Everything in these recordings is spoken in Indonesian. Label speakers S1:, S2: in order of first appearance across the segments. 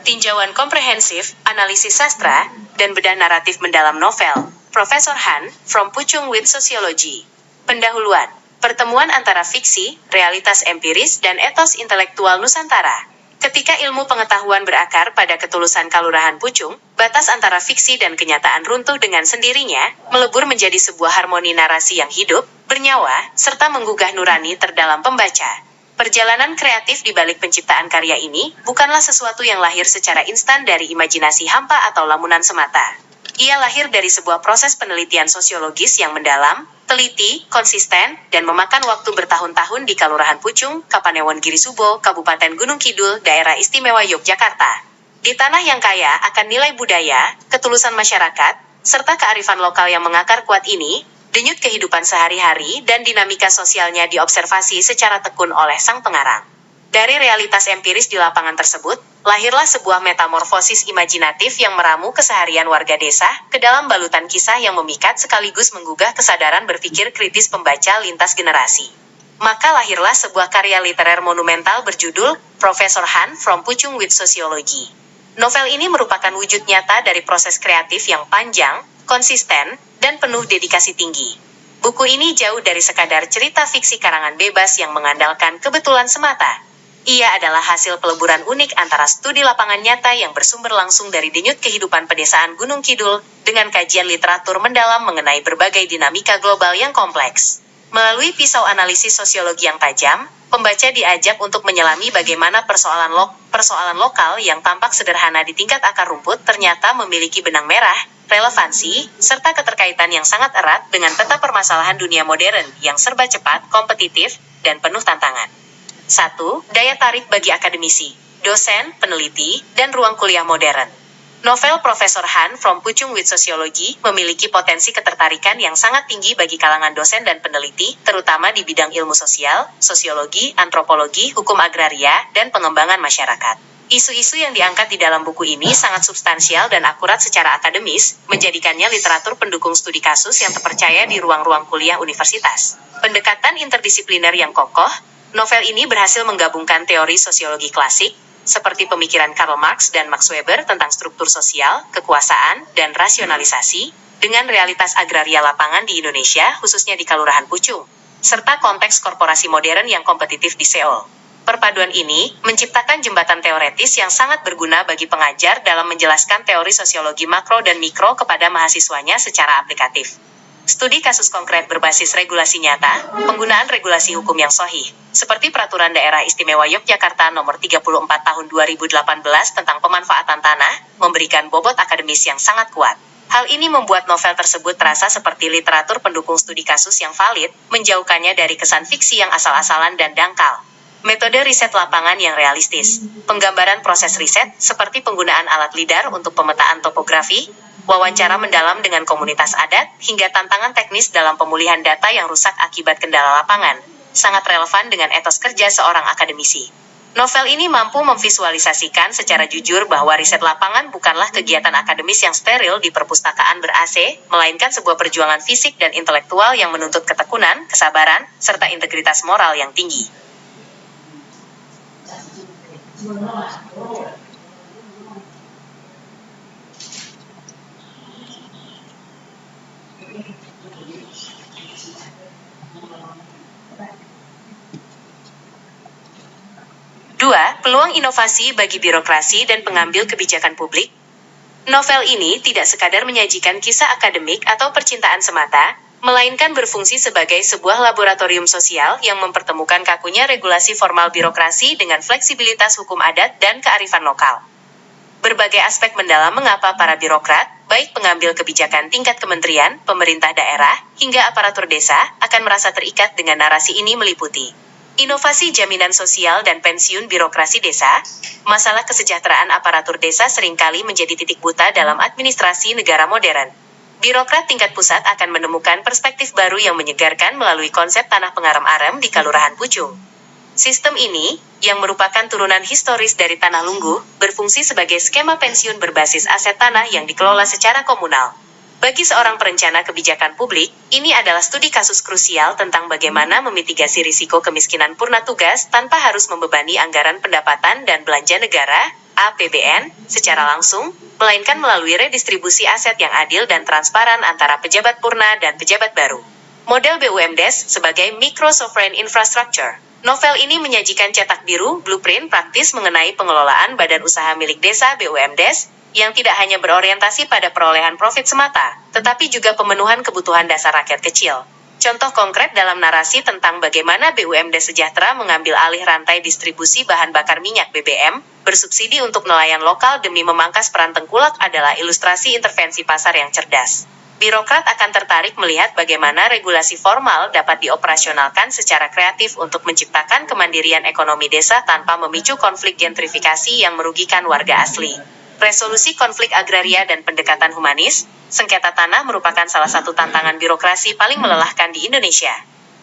S1: tinjauan komprehensif, analisis sastra, dan bedah naratif mendalam novel. Profesor Han, From Puchung with Sociology. Pendahuluan. Pertemuan antara fiksi, realitas empiris, dan etos intelektual Nusantara. Ketika ilmu pengetahuan berakar pada ketulusan Kalurahan Puchung, batas antara fiksi dan kenyataan runtuh dengan sendirinya, melebur menjadi sebuah harmoni narasi yang hidup, bernyawa, serta menggugah nurani terdalam pembaca. Perjalanan kreatif di balik penciptaan karya ini bukanlah sesuatu yang lahir secara instan dari imajinasi hampa atau lamunan semata. Ia lahir dari sebuah proses penelitian sosiologis yang mendalam, teliti, konsisten, dan memakan waktu bertahun-tahun di Kalurahan Puchung, Kapanewon Girisubo, Kabupaten Gunung Kidul, Daerah Istimewa Yogyakarta. Di tanah yang kaya akan nilai budaya, ketulusan masyarakat, serta kearifan lokal yang mengakar kuat ini, denyut kehidupan sehari-hari dan dinamika sosialnya diobservasi secara tekun oleh sang pengarang. Dari realitas empiris di lapangan tersebut, lahirlah sebuah metamorfosis imajinatif yang meramu keseharian warga desa ke dalam balutan kisah yang memikat sekaligus menggugah kesadaran berpikir kritis pembaca lintas generasi. Maka lahirlah sebuah karya literer monumental berjudul Profesor Han, From Puchung with Sociology. Novel ini merupakan wujud nyata dari proses kreatif yang panjang, konsisten, dan penuh dedikasi tinggi. Buku ini jauh dari sekadar cerita fiksi karangan bebas yang mengandalkan kebetulan semata. Ia adalah hasil peleburan unik antara studi lapangan nyata yang bersumber langsung dari denyut kehidupan pedesaan Gunung Kidul, dengan kajian literatur mendalam mengenai berbagai dinamika global yang kompleks. Melalui pisau analisis sosiologi yang tajam, pembaca diajak untuk menyelami bagaimana persoalan lokal yang tampak sederhana di tingkat akar rumput ternyata memiliki benang merah, relevansi, serta keterkaitan yang sangat erat dengan peta permasalahan dunia modern yang serba cepat, kompetitif, dan penuh tantangan. 1. Daya tarik bagi akademisi, dosen, peneliti, dan ruang kuliah modern. Novel Profesor Han, From Puchung with Sociology memiliki potensi ketertarikan yang sangat tinggi bagi kalangan dosen dan peneliti, terutama di bidang ilmu sosial, sosiologi, antropologi, hukum agraria, dan pengembangan masyarakat. Isu-isu yang diangkat di dalam buku ini sangat substansial dan akurat secara akademis, menjadikannya literatur pendukung studi kasus yang terpercaya di ruang-ruang kuliah universitas. Pendekatan interdisipliner yang kokoh, novel ini berhasil menggabungkan teori sosiologi klasik, seperti pemikiran Karl Marx dan Max Weber tentang struktur sosial, kekuasaan, dan rasionalisasi, dengan realitas agraria lapangan di Indonesia, khususnya di Kalurahan Puchung, serta konteks korporasi modern yang kompetitif di Seoul. Perpaduan ini menciptakan jembatan teoretis yang sangat berguna bagi pengajar dalam menjelaskan teori sosiologi makro dan mikro kepada mahasiswanya secara aplikatif. Studi kasus konkret berbasis regulasi nyata, penggunaan regulasi hukum yang sahih, seperti Peraturan Daerah Istimewa Yogyakarta Nomor 34 Tahun 2018 tentang pemanfaatan tanah, memberikan bobot akademis yang sangat kuat. Hal ini membuat novel tersebut terasa seperti literatur pendukung studi kasus yang valid, menjauhkannya dari kesan fiksi yang asal-asalan dan dangkal. Metode riset lapangan yang realistis, penggambaran proses riset, seperti penggunaan alat lidar untuk pemetaan topografi, wawancara mendalam dengan komunitas adat, hingga tantangan teknis dalam pemulihan data yang rusak akibat kendala lapangan, sangat relevan dengan etos kerja seorang akademisi. Novel ini mampu memvisualisasikan secara jujur bahwa riset lapangan bukanlah kegiatan akademis yang steril di perpustakaan ber-AC, melainkan sebuah perjuangan fisik dan intelektual yang menuntut ketekunan, kesabaran, serta integritas moral yang tinggi. 2. Peluang inovasi bagi birokrasi dan pengambil kebijakan publik. Novel ini tidak sekadar menyajikan kisah akademik atau percintaan semata, melainkan berfungsi sebagai sebuah laboratorium sosial yang mempertemukan kakunya regulasi formal birokrasi dengan fleksibilitas hukum adat dan kearifan lokal. Berbagai aspek mendalam mengapa para birokrat, baik pengambil kebijakan tingkat kementerian, pemerintah daerah, hingga aparatur desa, akan merasa terikat dengan narasi ini meliputi inovasi jaminan sosial dan pensiun birokrasi desa. Masalah kesejahteraan aparatur desa seringkali menjadi titik buta dalam administrasi negara modern. Birokrat tingkat pusat akan menemukan perspektif baru yang menyegarkan melalui konsep tanah pengarem-arem di Kalurahan Puchung. Sistem ini, yang merupakan turunan historis dari Tanah Lungguh, berfungsi sebagai skema pensiun berbasis aset tanah yang dikelola secara komunal. Bagi seorang perencana kebijakan publik, ini adalah studi kasus krusial tentang bagaimana memitigasi risiko kemiskinan purna tugas tanpa harus membebani anggaran pendapatan dan belanja negara, APBN, secara langsung, melainkan melalui redistribusi aset yang adil dan transparan antara pejabat purna dan pejabat baru. Model BUMDes sebagai Micro Sovereign Infrastructure. Novel ini menyajikan cetak biru, blueprint praktis mengenai pengelolaan badan usaha milik desa BUMDes, yang tidak hanya berorientasi pada perolehan profit semata, tetapi juga pemenuhan kebutuhan dasar rakyat kecil. Contoh konkret dalam narasi tentang bagaimana BUMD Sejahtera mengambil alih rantai distribusi bahan bakar minyak BBM, bersubsidi untuk nelayan lokal demi memangkas peran tengkulak adalah ilustrasi intervensi pasar yang cerdas. Birokrat akan tertarik melihat bagaimana regulasi formal dapat dioperasionalkan secara kreatif untuk menciptakan kemandirian ekonomi desa tanpa memicu konflik gentrifikasi yang merugikan warga asli. Resolusi konflik agraria dan pendekatan humanis, sengketa tanah merupakan salah satu tantangan birokrasi paling melelahkan di Indonesia.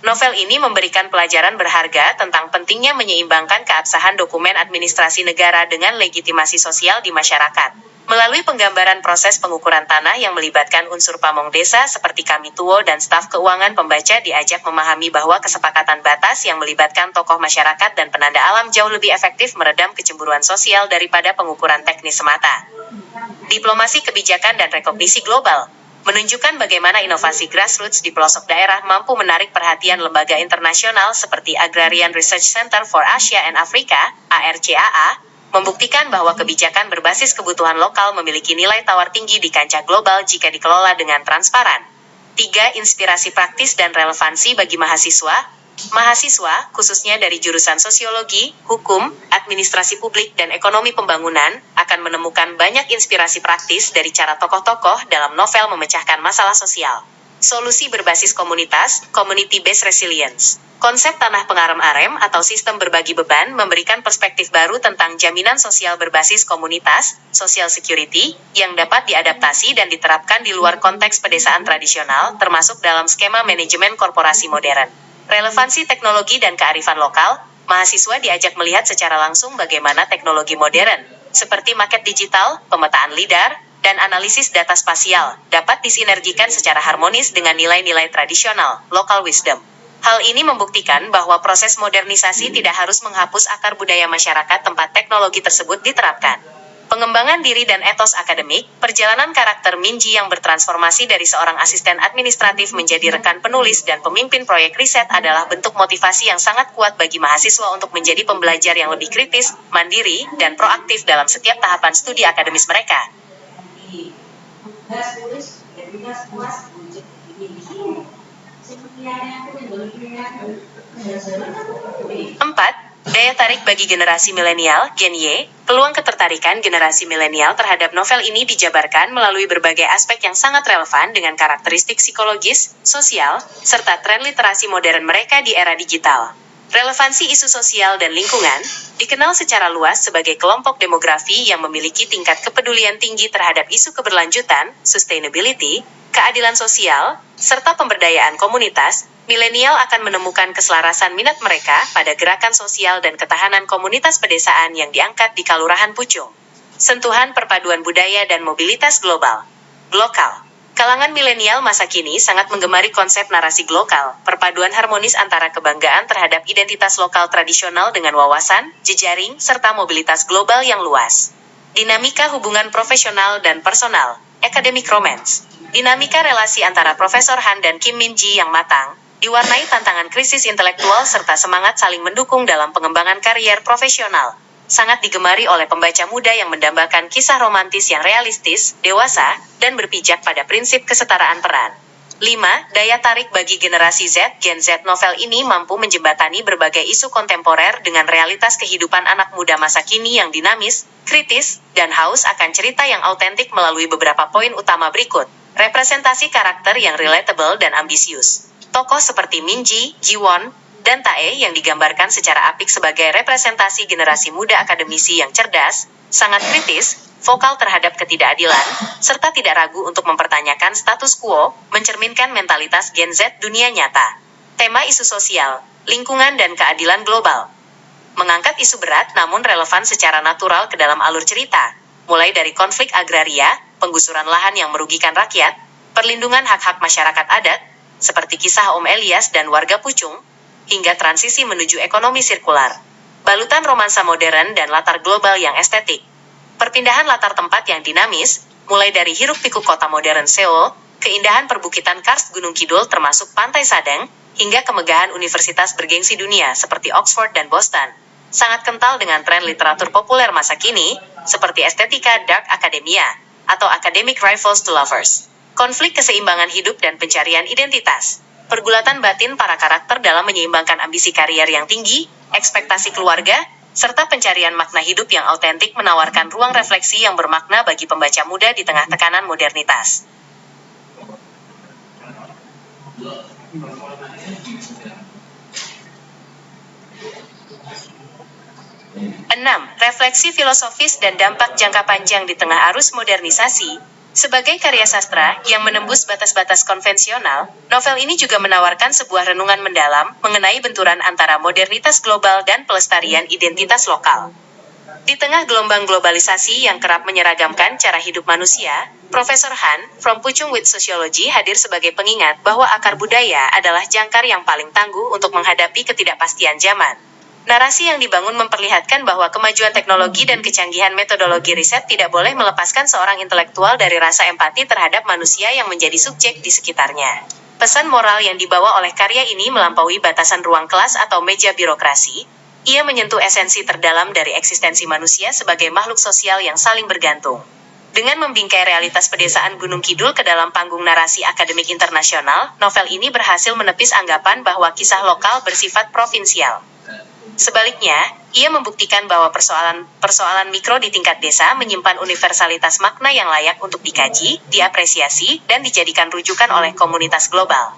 S1: Novel ini memberikan pelajaran berharga tentang pentingnya menyeimbangkan keabsahan dokumen administrasi negara dengan legitimasi sosial di masyarakat. Melalui penggambaran proses pengukuran tanah yang melibatkan unsur pamong desa seperti kami tuo dan staf keuangan, pembaca diajak memahami bahwa kesepakatan batas yang melibatkan tokoh masyarakat dan penanda alam jauh lebih efektif meredam kecemburuan sosial daripada pengukuran teknis semata. Diplomasi kebijakan dan rekognisi global menunjukkan bagaimana inovasi grassroots di pelosok daerah mampu menarik perhatian lembaga internasional seperti Agrarian Research Center for Asia and Africa, ARCAA, membuktikan bahwa kebijakan berbasis kebutuhan lokal memiliki nilai tawar tinggi di kancah global jika dikelola dengan transparan. 3. Inspirasi praktis dan relevansi bagi mahasiswa. Mahasiswa, khususnya dari jurusan sosiologi, hukum, administrasi publik, dan ekonomi pembangunan, akan menemukan banyak inspirasi praktis dari cara tokoh-tokoh dalam novel memecahkan masalah sosial. Solusi berbasis komunitas, community-based resilience. Konsep tanah pengarem-arem atau sistem berbagi beban memberikan perspektif baru tentang jaminan sosial berbasis komunitas, social security, yang dapat diadaptasi dan diterapkan di luar konteks pedesaan tradisional, termasuk dalam skema manajemen korporasi modern. Relevansi teknologi dan kearifan lokal, mahasiswa diajak melihat secara langsung bagaimana teknologi modern, seperti market digital, pemetaan lidar, dan analisis data spasial, dapat disinergikan secara harmonis dengan nilai-nilai tradisional, local wisdom. Hal ini membuktikan bahwa proses modernisasi tidak harus menghapus akar budaya masyarakat tempat teknologi tersebut diterapkan. Pengembangan diri dan etos akademik, perjalanan karakter Minji yang bertransformasi dari seorang asisten administratif menjadi rekan penulis dan pemimpin proyek riset adalah bentuk motivasi yang sangat kuat bagi mahasiswa untuk menjadi pembelajar yang lebih kritis, mandiri, dan proaktif dalam setiap tahapan studi akademis mereka. 4. Daya tarik bagi generasi milenial, Gen Y. Peluang ketertarikan generasi milenial terhadap novel ini dijabarkan melalui berbagai aspek yang sangat relevan dengan karakteristik psikologis, sosial, serta tren literasi modern mereka di era digital. Relevansi isu sosial dan lingkungan dikenal secara luas sebagai kelompok demografi yang memiliki tingkat kepedulian tinggi terhadap isu keberlanjutan, sustainability, keadilan sosial, serta pemberdayaan komunitas. Milenial akan menemukan keselarasan minat mereka pada gerakan sosial dan ketahanan komunitas pedesaan yang diangkat di Kalurahan Pucung. Sentuhan perpaduan budaya dan mobilitas global. Glokal. Kalangan milenial masa kini sangat menggemari konsep narasi glokal, perpaduan harmonis antara kebanggaan terhadap identitas lokal tradisional dengan wawasan, jejaring, serta mobilitas global yang luas. Dinamika hubungan profesional dan personal. Academic romance. Dinamika relasi antara Profesor Han dan Kim Min-ji yang matang, diwarnai tantangan krisis intelektual serta semangat saling mendukung dalam pengembangan karier profesional. Sangat digemari oleh pembaca muda yang mendambakan kisah romantis yang realistis, dewasa, dan berpijak pada prinsip kesetaraan peran. 5. Daya tarik bagi generasi Z. Gen Z. Novel ini mampu menjembatani berbagai isu kontemporer dengan realitas kehidupan anak muda masa kini yang dinamis, kritis, dan haus akan cerita yang autentik melalui beberapa poin utama berikut. Representasi karakter yang relatable dan ambisius. Tokoh seperti Minji, Jiwon, dan Tae yang digambarkan secara apik sebagai representasi generasi muda akademisi yang cerdas, sangat kritis, vokal terhadap ketidakadilan, serta tidak ragu untuk mempertanyakan status quo, mencerminkan mentalitas Gen Z dunia nyata. Tema isu sosial, lingkungan dan keadilan global. Mengangkat isu berat namun relevan secara natural ke dalam alur cerita, mulai dari konflik agraria, penggusuran lahan yang merugikan rakyat, perlindungan hak-hak masyarakat adat, seperti kisah Om Elias dan warga Pucung, hingga transisi menuju ekonomi sirkular. Balutan romansa modern dan latar global yang estetik. Perpindahan latar tempat yang dinamis, mulai dari hiruk-pikuk kota modern Seoul, keindahan perbukitan karst Gunung Kidul termasuk Pantai Sadeng, hingga kemegahan universitas bergengsi dunia seperti Oxford dan Boston, sangat kental dengan tren literatur populer masa kini, seperti estetika dark academia, atau academic rivals to lovers. Konflik keseimbangan hidup dan pencarian identitas. Pergulatan batin para karakter dalam menyeimbangkan ambisi karier yang tinggi, ekspektasi keluarga, serta pencarian makna hidup yang autentik menawarkan ruang refleksi yang bermakna bagi pembaca muda di tengah tekanan modernitas. 6. Refleksi filosofis dan dampak jangka panjang di tengah arus modernisasi. Sebagai karya sastra yang menembus batas-batas konvensional, novel ini juga menawarkan sebuah renungan mendalam mengenai benturan antara modernitas global dan pelestarian identitas lokal. Di tengah gelombang globalisasi yang kerap menyeragamkan cara hidup manusia, Profesor Han, from Puchung with Sociology hadir sebagai pengingat bahwa akar budaya adalah jangkar yang paling tangguh untuk menghadapi ketidakpastian zaman. Narasi yang dibangun memperlihatkan bahwa kemajuan teknologi dan kecanggihan metodologi riset tidak boleh melepaskan seorang intelektual dari rasa empati terhadap manusia yang menjadi subjek di sekitarnya. Pesan moral yang dibawa oleh karya ini melampaui batasan ruang kelas atau meja birokrasi. Ia menyentuh esensi terdalam dari eksistensi manusia sebagai makhluk sosial yang saling bergantung. Dengan membingkai realitas pedesaan Gunung Kidul ke dalam panggung narasi akademik internasional, novel ini berhasil menepis anggapan bahwa kisah lokal bersifat provinsial. Sebaliknya, ia membuktikan bahwa persoalan mikro di tingkat desa menyimpan universalitas makna yang layak untuk dikaji, diapresiasi, dan dijadikan rujukan oleh komunitas global.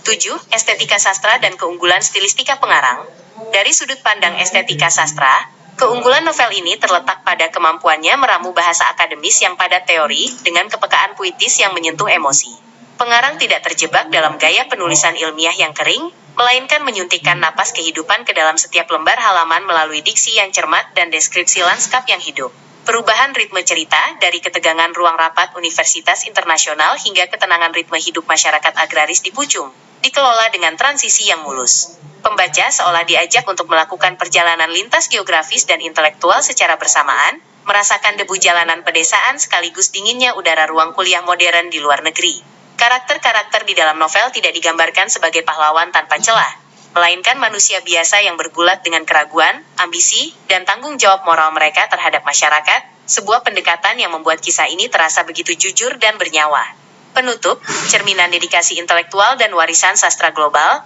S1: 7. Estetika sastra dan keunggulan stilistika pengarang. Dari sudut pandang estetika sastra, keunggulan novel ini terletak pada kemampuannya meramu bahasa akademis yang padat teori dengan kepekaan puitis yang menyentuh emosi. Pengarang tidak terjebak dalam gaya penulisan ilmiah yang kering, melainkan menyuntikkan napas kehidupan ke dalam setiap lembar halaman melalui diksi yang cermat dan deskripsi lanskap yang hidup. Perubahan ritme cerita dari ketegangan ruang rapat universitas internasional hingga ketenangan ritme hidup masyarakat agraris di Puchung, dikelola dengan transisi yang mulus. Pembaca seolah diajak untuk melakukan perjalanan lintas geografis dan intelektual secara bersamaan, merasakan debu jalanan pedesaan sekaligus dinginnya udara ruang kuliah modern di luar negeri. Karakter-karakter di dalam novel tidak digambarkan sebagai pahlawan tanpa celah, melainkan manusia biasa yang bergulat dengan keraguan, ambisi, dan tanggung jawab moral mereka terhadap masyarakat, sebuah pendekatan yang membuat kisah ini terasa begitu jujur dan bernyawa. Penutup, cerminan dedikasi intelektual dan warisan sastra global.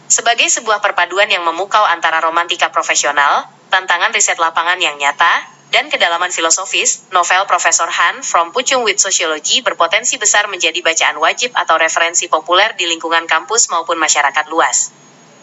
S1: Sebagai sebuah perpaduan yang memukau antara romantika profesional, tantangan riset lapangan yang nyata, dan kedalaman filosofis, novel Profesor Han from Puchung with Sociology berpotensi besar menjadi bacaan wajib atau referensi populer di lingkungan kampus maupun masyarakat luas.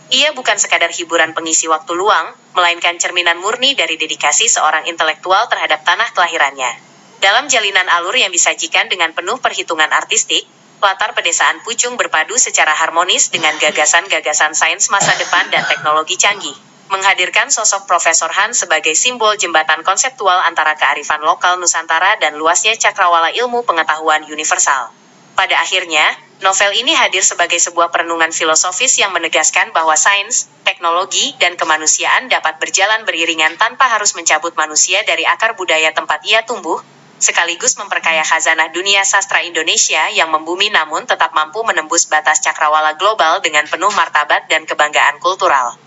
S1: Ia bukan sekadar hiburan pengisi waktu luang, melainkan cerminan murni dari dedikasi seorang intelektual terhadap tanah kelahirannya. Dalam jalinan alur yang disajikan dengan penuh perhitungan artistik, latar pedesaan Puchung berpadu secara harmonis dengan gagasan-gagasan sains masa depan dan teknologi canggih, menghadirkan sosok Profesor Han sebagai simbol jembatan konseptual antara kearifan lokal Nusantara dan luasnya cakrawala ilmu pengetahuan universal. Pada akhirnya, novel ini hadir sebagai sebuah perenungan filosofis yang menegaskan bahwa sains, teknologi, dan kemanusiaan dapat berjalan beriringan tanpa harus mencabut manusia dari akar budaya tempat ia tumbuh, sekaligus memperkaya khazanah dunia sastra Indonesia yang membumi namun tetap mampu menembus batas cakrawala global dengan penuh martabat dan kebanggaan kultural.